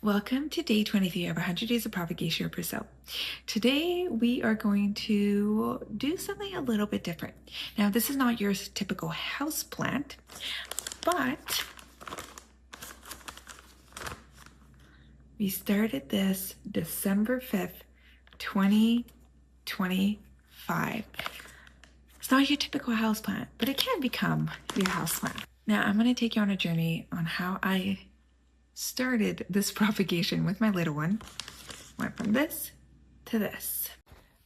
Welcome to day 23 of 100 Days of Propagation with Priscille. Today we are going to do something a little bit different. Now, this is not your typical house plant, but we started this December 5th, 2025. It's not your typical house plant, but it can become your house plant. Now, I'm going to take you on a journey on how I started this propagation with my little one. Went from this to this.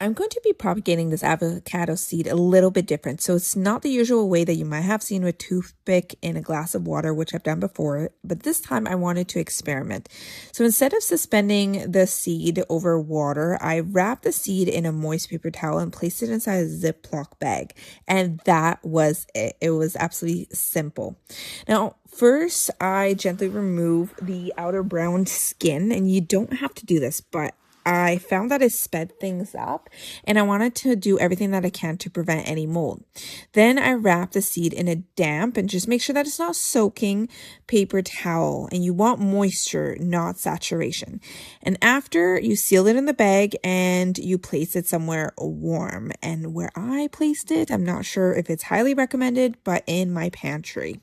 I'm going to be propagating this avocado seed a little bit different. So it's not the usual way that you might have seen with toothpick in a glass of water, which I've done before, but this time I wanted to experiment. So instead of suspending the seed over water, I wrapped the seed in a moist paper towel and placed it inside a Ziploc bag. And that was it. It was absolutely simple. Now, first, I gently remove the outer brown skin, and you don't have to do this, but I found that it sped things up, and I wanted to do everything that I can to prevent any mold. Then I wrap the seed in a damp and just make sure that it's not soaking paper towel, and you want moisture, not saturation. And after, you seal it in the bag and you place it somewhere warm. And where I placed it, I'm not sure if it's highly recommended, but in my pantry.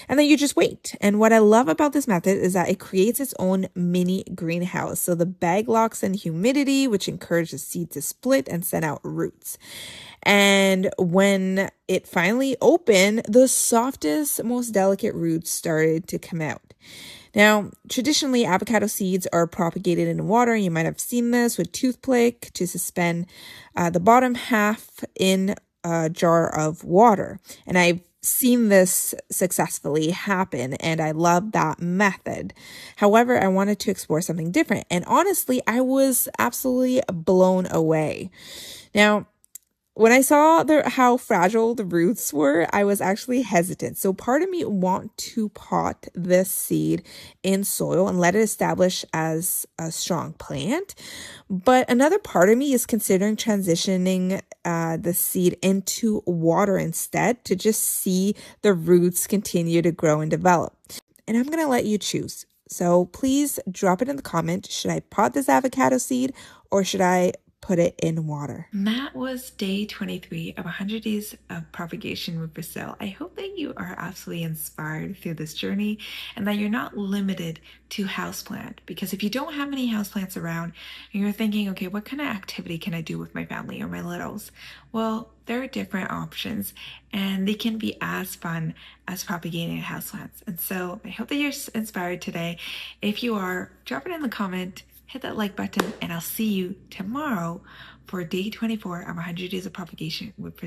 And then you just wait. And what I love about this method is that it creates its own mini greenhouse. So the bag locks in humidity, which encourages the seed to split and send out roots. And when it finally opened, the softest, most delicate roots started to come out. Now, traditionally, avocado seeds are propagated in water. You might have seen this with toothpick to suspend the bottom half in a jar of water. And I've seen this successfully happen, and I love that method. However, I wanted to explore something different, and honestly, I was absolutely blown away. Now, when I saw how fragile the roots were, I was actually hesitant. So part of me want to pot this seed in soil and let it establish as a strong plant. But another part of me is considering transitioning the seed into water instead to just see the roots continue to grow and develop. And I'm going to let you choose. So please drop it in the comment. Should I pot this avocado seed or should I put it in water? That was day 23 of 100 Days of Propagation with Priscille. I hope that you are absolutely inspired through this journey and that you're not limited to houseplant. Because if you don't have any houseplants around and you're thinking, okay, what kind of activity can I do with my family or my littles? Well, there are different options and they can be as fun as propagating houseplants. And so I hope that you're inspired today. If you are, drop it in the comment. Hit that like button, and I'll see you tomorrow for day 24 of 100 Days of Propagation with Priscille.